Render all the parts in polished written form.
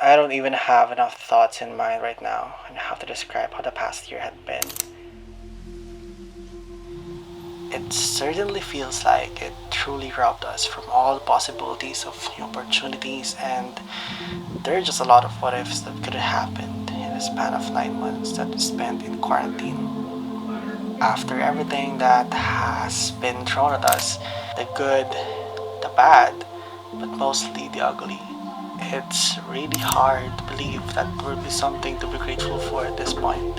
I don't even have enough thoughts in mind right now on how to describe how the past year had been. It certainly feels like it truly robbed us from all possibilities of new opportunities, and there are just a lot of what ifs that could have happened in the span of 9 months that we spent in quarantine. After everything that has been thrown at us, the good, the bad, but mostly the ugly, it's really hard to believe that there would be something to be grateful for at this point.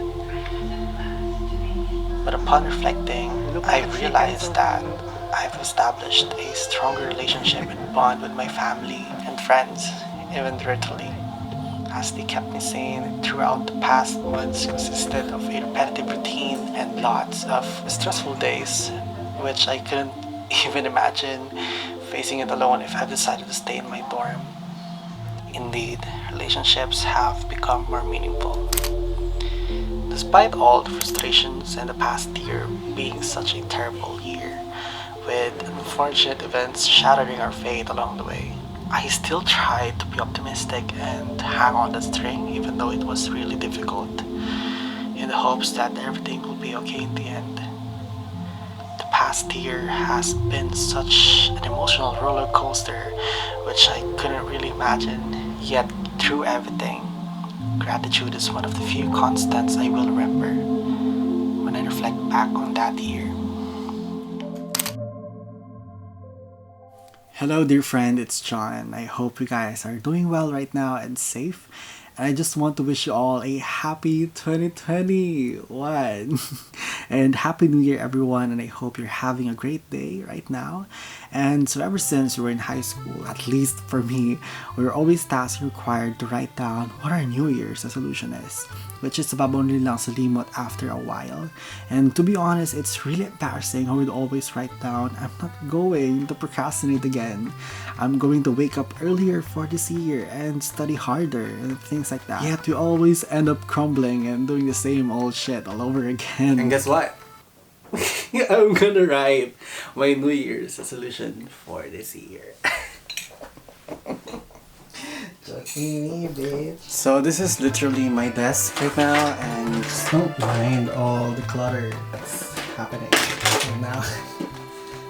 But upon reflecting, I realized that I've established a stronger relationship and bond with my family and friends, even virtually, as they kept me sane throughout the past months consisted of a repetitive routine and lots of stressful days, which I couldn't even imagine facing it alone if I decided to stay in my dorm. Indeed, relationships have become more meaningful. Despite all the frustrations and the past year being such a terrible year, with unfortunate events shattering our faith along the way, I still tried to be optimistic and hang on the string even though it was really difficult, in the hopes that everything will be okay in the end. The past year has been such an emotional roller coaster which I couldn't really imagine, yet through everything, gratitude is one of the few constants I will remember when I reflect back on that year. Hello, dear friend, it's John. I hope you guys are doing well right now and safe. And I just want to wish you all a happy 2021 and happy new year, everyone. And I hope you're having a great day right now. And so, ever since we were in high school, at least for me, we were always tasked required to write down what our New Year's resolution is, which is babon lang sa limot after a while. And to be honest, it's really embarrassing how we'd always write down, I'm not going to procrastinate again. I'm going to wake up earlier for this year and study harder and things like that. Yet we always end up crumbling and doing the same old shit all over again. And guess what? I'm gonna write my New Year's resolution for this year. So this is literally my desk right now, and just don't mind all the clutter that's happening right now.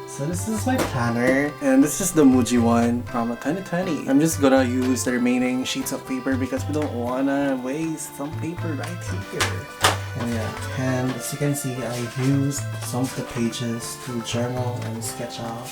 So this is my planner, and this is the Muji one from 2020. I'm just gonna use the remaining sheets of paper because we don't wanna waste some paper right here. And yeah, and as you can see, I used some of the pages to journal and sketch out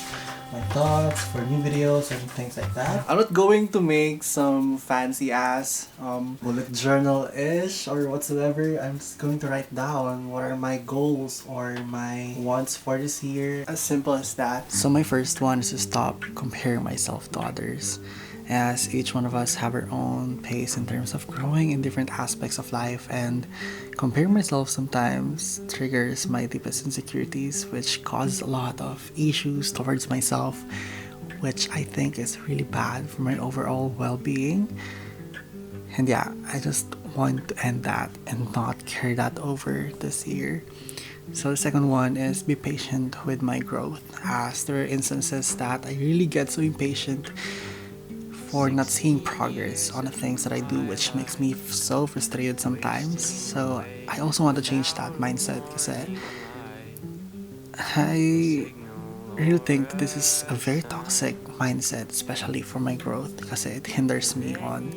my thoughts for new videos and things like that. I'm not going to make some fancy ass bullet journal-ish or whatsoever. I'm just going to write down what are my goals or my wants for this year. As simple as that. So my first one is to stop comparing myself to others, as each one of us have our own pace in terms of growing in different aspects of life, and comparing myself sometimes triggers my deepest insecurities, which causes a lot of issues towards myself, which I think is really bad for my overall well-being. And yeah, I just want to end that and not carry that over this year. So the second one is be patient with my growth, as there are instances that I really get so impatient for not seeing progress on the things that I do, which makes me so frustrated sometimes. So I also want to change that mindset because I really think this is a very toxic mindset, especially for my growth, because it hinders me on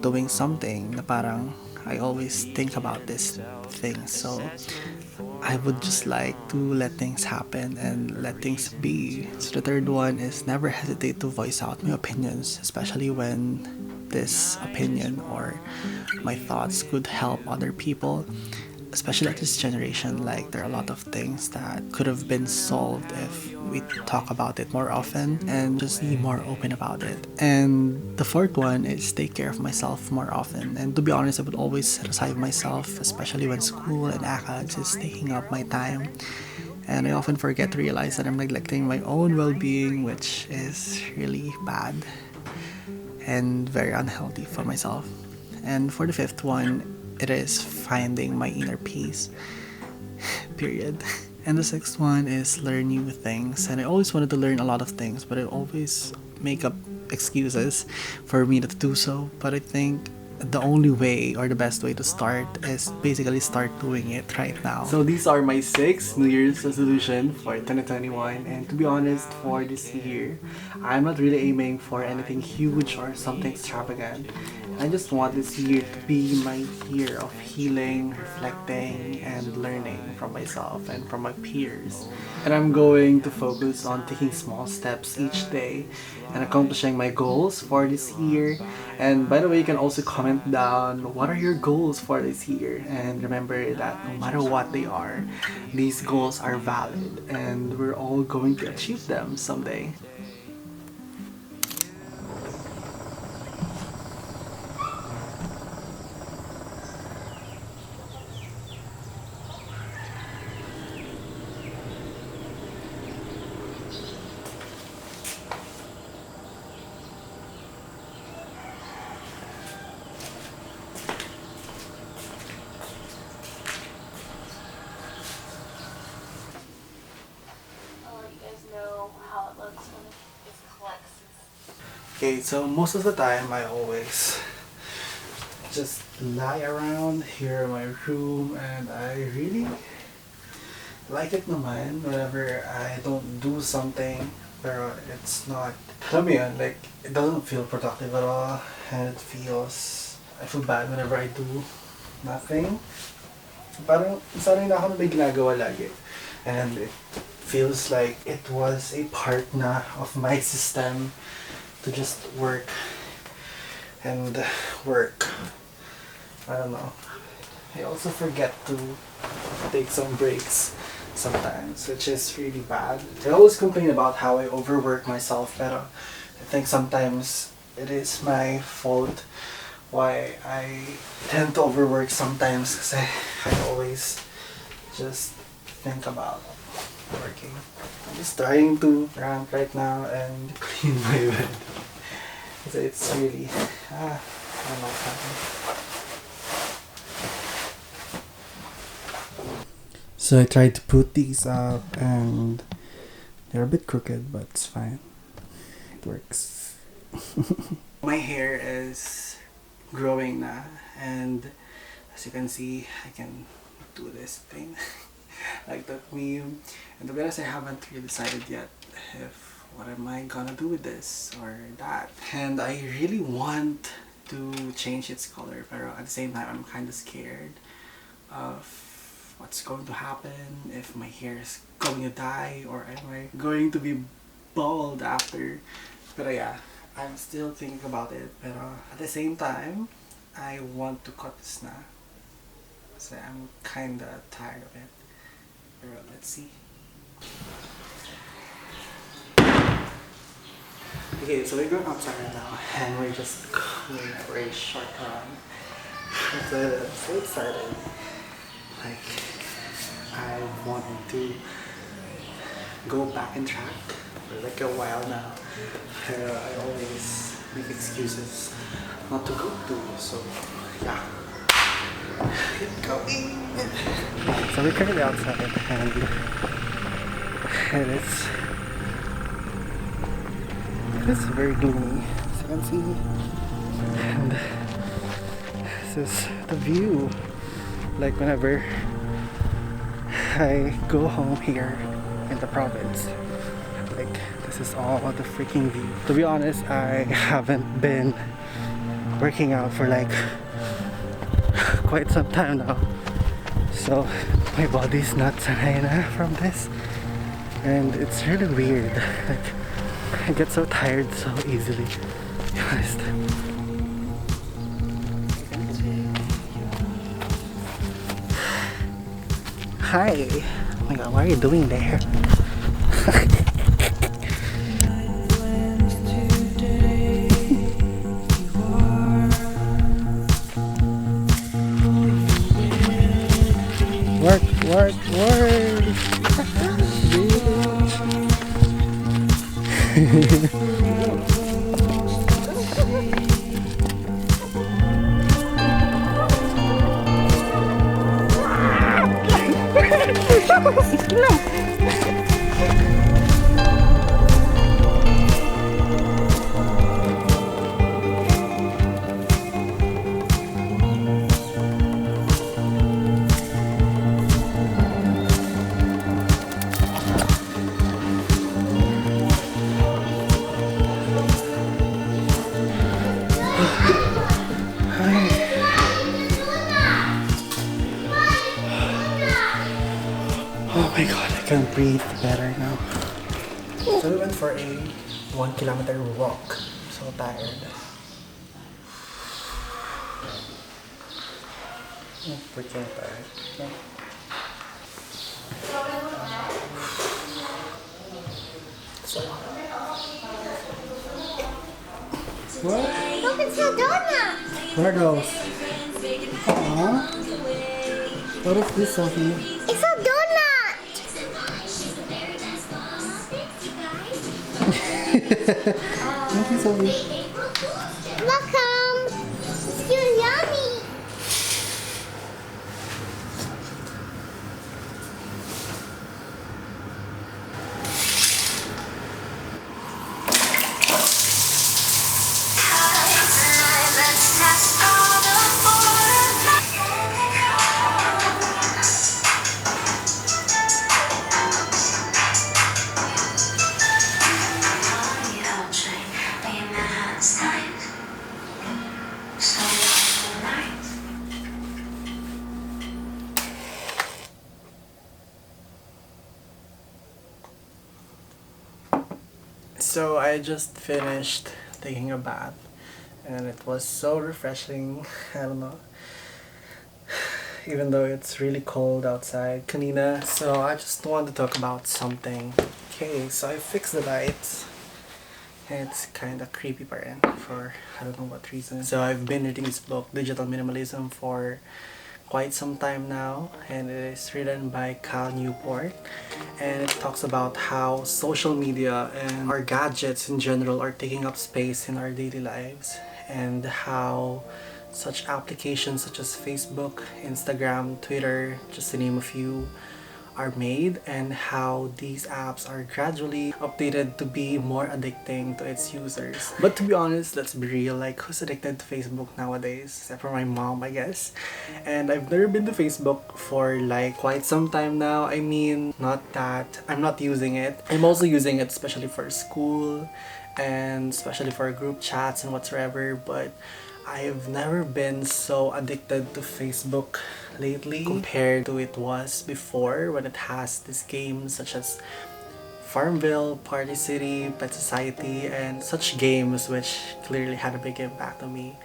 doing something na parang I always think about this thing. So I would just like to let things happen and let things be. So the third one is never hesitate to voice out my opinions, especially when this opinion or my thoughts could help other people. Especially at this generation, like there are a lot of things that could have been solved if we talk about it more often and just be more open about it. And the fourth one is take care of myself more often. And to be honest, I would always set aside myself, especially when school and ACADS is taking up my time. And I often forget to realize that I'm neglecting my own well-being, which is really bad and very unhealthy for myself. And for the fifth one, it is finding my inner peace. Period. And the sixth one is learn new things. And I always wanted to learn a lot of things, but I always make up excuses for me to do so, but I think the only way or the best way to start is basically start doing it right now. So these are my 6 New Year's resolution for 2021, and to be honest, for this year, I'm not really aiming for anything huge or something extravagant. I just want this year to be my year of healing, reflecting, and learning from myself and from my peers. And I'm going to focus on taking small steps each day and accomplishing my goals for this year. And by the way, you can also comment down what are your goals for this year. And remember that no matter what they are, these goals are valid and we're all going to achieve them someday. How it looks when it collects. Okay, so most of the time I always just lie around here in my room, and I really like it naman whenever I don't do something, pero it's not, alam mo yun, like, it doesn't feel productive at all, and I feel bad whenever I do nothing. Parang sanay na ako na may ginagawa lagi, and it feels like it was a part na of my system to just work and work. I don't know. I also forget to take some breaks sometimes, which is really bad. I always complain about how I overwork myself, pero I think sometimes it is my fault why I tend to overwork sometimes, kasi I always just think about working. I'm just trying to rant right now and clean my bed. So it's really, I don't know what's happening. So I tried to put these up and they're a bit crooked, but it's fine. It works. My hair is growing na, and as you can see, I can do this thing. Like that meme. And to be honest, I haven't really decided yet if what am I gonna do with this or that. And I really want to change its color, but at the same time I'm kind of scared of what's going to happen, if my hair is going to die, or am I going to be bald after. But yeah, I'm still thinking about it, but at the same time I want to cut this na, so I'm kinda tired of it. Let's see. Okay, so we're going outside right now, and we're just going for a short run. I'm so excited. Like, I wanted to go back in track for like a while now. I always make excuses not to go to, so yeah. So we're currently outside, and it's very gloomy, as you can see, and this is the view, like whenever I go home here in the province. Like, this is all the freaking view. To be honest, I haven't been working out for like quite some time now, so my body's not sanay na from this, and it's really weird. Like, I get so tired so easily, to be honest. Hi! Oh my god, what are you doing there? Work, work, work! Oh my god, I can breathe better now. So we went for a 1 kilometer walk. So tired. I'm freaking tired. What? Look, it's a donut. What are those? Aww. What is this, Sophie? It's a donut. Thank you, Sophie. Welcome. It's still yummy. So I just finished taking a bath and it was so refreshing. I don't know. Even though it's really cold outside kanina. So I just want to talk about something. Okay, so I fixed the lights. It's kind of creepy pa rin for I don't know what reason. So I've been reading this book, Digital Minimalism, for quite some time now, and it is written by Cal Newport, and it talks about how social media and our gadgets in general are taking up space in our daily lives, and how such applications such as Facebook, Instagram, Twitter, just to name a few, are made, and how these apps are gradually updated to be more addicting to its users. But to be honest, let's be real, like who's addicted to Facebook nowadays? Except for my mom, I guess. And I've never been to Facebook for like quite some time now. I mean, not that I'm not using it. I'm also using it especially for school and especially for group chats and whatsoever, but I've never been so addicted to Facebook lately compared to it was before, when it has these games such as Farmville, Party City, Pet Society, and such games which clearly had a big impact on me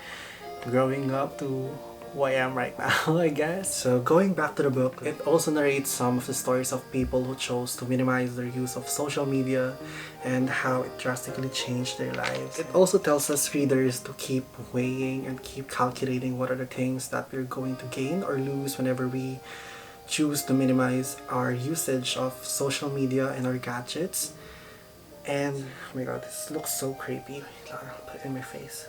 growing up to who I am right now, I guess. So going back to the book, it also narrates some of the stories of people who chose to minimize their use of social media and how it drastically changed their lives. It also tells us readers to keep weighing and keep calculating what are the things that we're going to gain or lose whenever we choose to minimize our usage of social media and our gadgets. And oh my god, this looks so creepy. I'll put it in my face.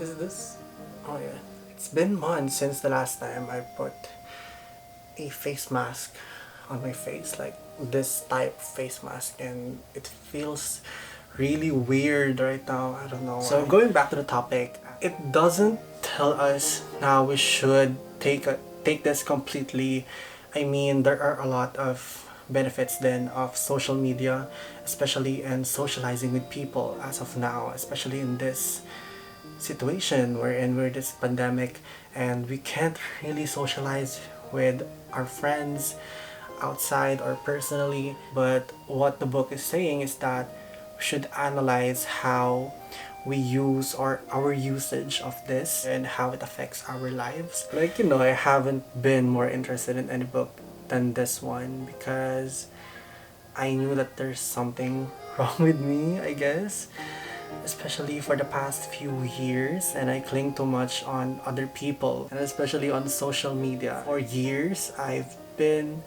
Is this? Oh yeah. It's been months since the last time I put a face mask on my face, like this type face mask, and it feels really weird right now. I don't know. So going back to the topic, it doesn't tell us now we should take this completely. I mean, there are a lot of benefits then of social media, especially in socializing with people as of now, especially in this situation wherein we're this pandemic and we can't really socialize with our friends outside or personally. But what the book is saying is that we should analyze how we use or our usage of this and how it affects our lives. Like, you know, I haven't been more interested in any book than this one because I knew that there's something wrong with me, I guess, especially for the past few years, and I cling too much on other people and especially on social media. For years I've been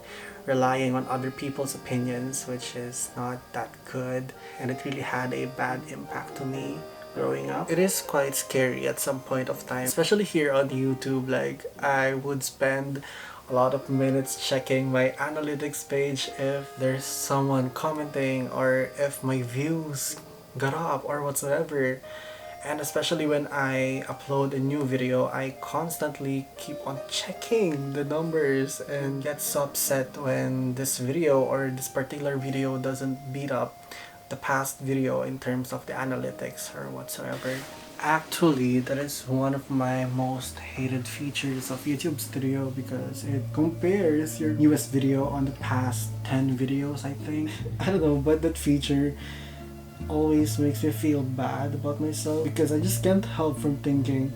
relying on other people's opinions, which is not that good, and it really had a bad impact to me growing up. It is quite scary at some point of time, especially here on YouTube. Like, I would spend a lot of minutes checking my analytics page if there's someone commenting or if my views got up or whatsoever. And especially when I upload a new video, I constantly keep on checking the numbers and get so upset when this video or this particular video doesn't beat up the past video in terms of the analytics or whatsoever. Actually, that is one of my most hated features of YouTube Studio because it compares your newest video on the past 10 videos, I think. I don't know, but that feature always makes me feel bad about myself because I just can't help from thinking,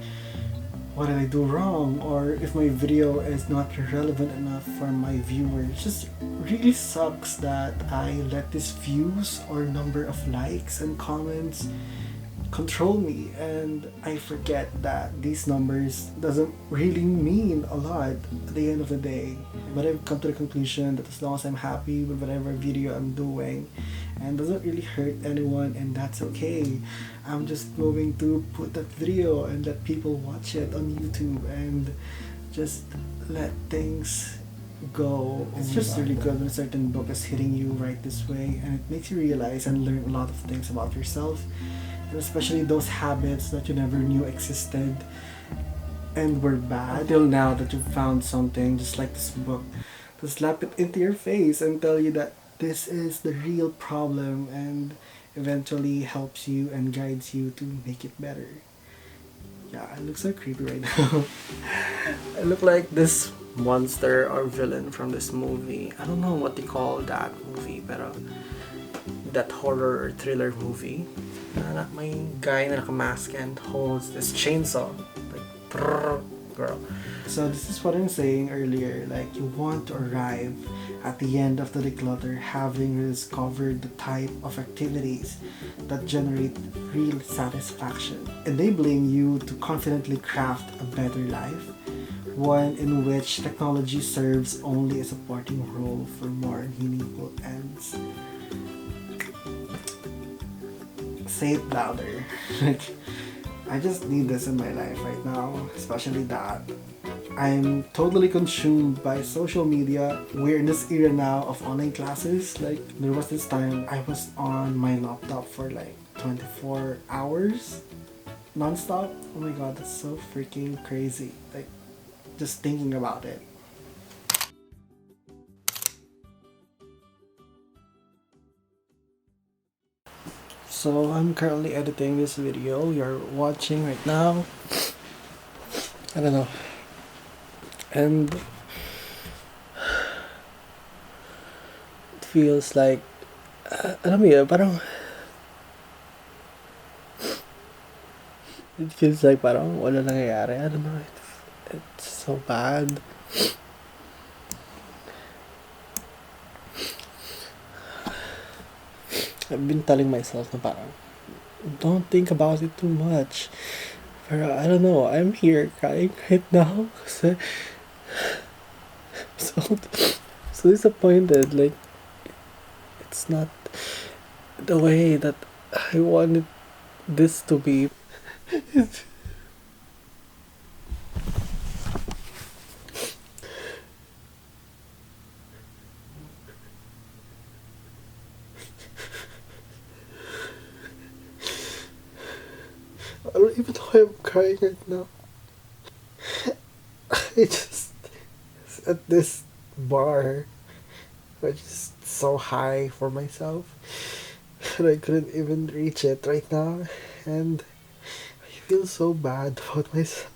what did I do wrong? Or if my video is not relevant enough for my viewers. It just really sucks that I let these views or number of likes and comments control me, and I forget that these numbers doesn't really mean a lot at the end of the day. But I've come to the conclusion that as long as I'm happy with whatever video I'm doing and doesn't really hurt anyone, and that's okay, I'm just going to put that video and let people watch it on YouTube and just let things go. It's just really good when a certain book is hitting you right this way, and it makes you realize and learn a lot of things about yourself, and especially those habits that you never knew existed and were bad until now that you found something just like this book to slap it into your face and tell you that this is the real problem, and eventually helps you and guides you to make it better. Yeah, I look so creepy right now. I look like this monster or villain from this movie. I don't know what they call that movie, pero that horror or thriller movie. May guy na naka-mask and holds this chainsaw. Like, brrr, girl. So this is what I'm saying earlier. Like, you want to arrive at the end of the declutter having discovered the type of activities that generate real satisfaction, enabling you to confidently craft a better life, one in which technology serves only a supporting role for more meaningful ends. Say it louder. Like, I just need this in my life right now, especially that I'm totally consumed by social media. We're in this era now of online classes. Like, there was this time I was on my laptop for like 24 hours non-stop. Oh my god, that's so freaking crazy. Like, just thinking about it. So I'm currently editing this video you're watching right now. I don't know. And it feels like, alam mo yun, parang it feels like parang wala nangyayari. I don't know. It's so bad. I've been telling myself na parang, don't think about it too much. Pero I don't know, I'm here crying right now kasi so disappointed. Like, it's not the way that I wanted this to be. I don't even know why I'm crying right now. I just at this bar, which is so high for myself, and I couldn't even reach it right now, and I feel so bad about myself.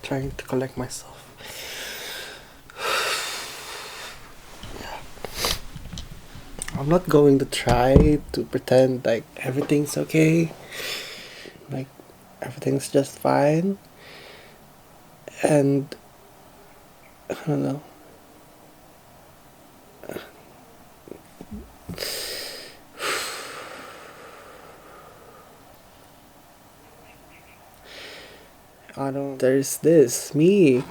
Trying to collect myself. I'm not going to try to pretend like everything's okay, like everything's just fine, and I don't know. There's this, me.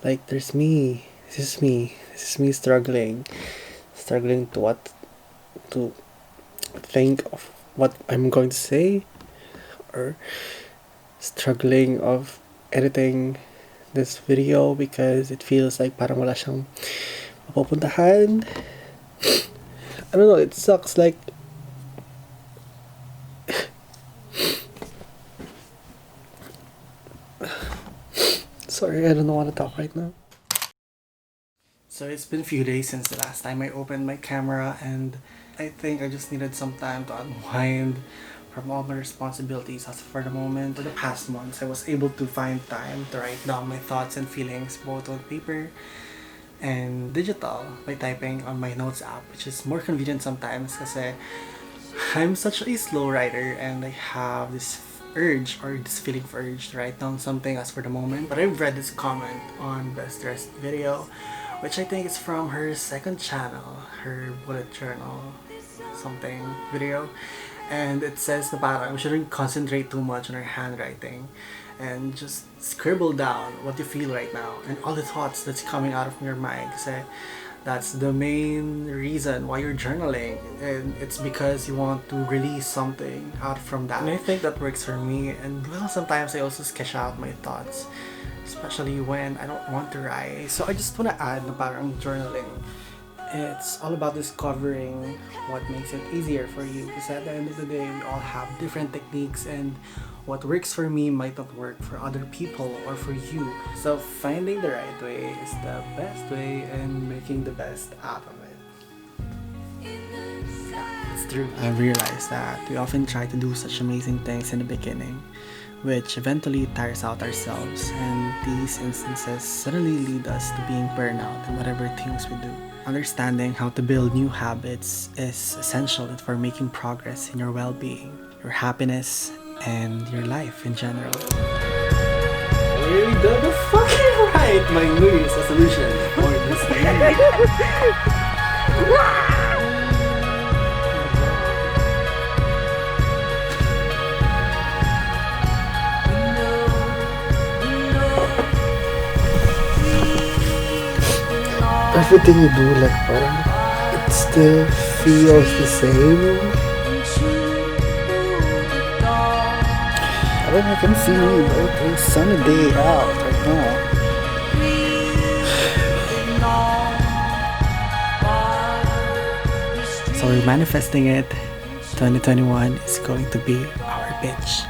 Like, there's me. This is me. This is me struggling. Struggling to think of what I'm going to say, or struggling of editing this video because it feels like parang wala siyang mapupuntahan. I don't know, it sucks. Like, sorry, I don't want to talk right now. So it's been a few days since the last time I opened my camera, and I think I just needed some time to unwind from all my responsibilities as for the moment. For the past months, I was able to find time to write down my thoughts and feelings both on paper and digital by typing on my notes app, which is more convenient sometimes because I'm such a slow writer and I have this urge or this feeling of urge to write down something as for the moment. But I've read this comment on Best Dressed video, which I think is from her second channel, her bullet journal something video, and it says na parang we shouldn't concentrate too much on our handwriting and just scribble down what you feel right now and all the thoughts that's coming out of your mind, kasi that's the main reason why you're journaling, and it's because you want to release something out from that. And I think that works for me, and well, sometimes I also sketch out my thoughts, especially when I don't want to write. So I just want to add na parang journaling, it's all about discovering what makes it easier for you, because at the end of the day we all have different techniques, and what works for me might not work for other people or for you. So finding the right way is the best way, and making the best out of it. It's true. I've realized that we often try to do such amazing things in the beginning, which eventually tires out ourselves, and these instances suddenly lead us to being burnout in whatever things we do. Understanding how to build new habits is essential for making progress in your well-being, your happiness, and your life in general. We did the fucking right! My New Year's resolution for this year. Everything you do, like parang it still feels the same. I don't know if you can see me, but it's sunny day out right now. So we're manifesting it. 2021 is going to be our bitch.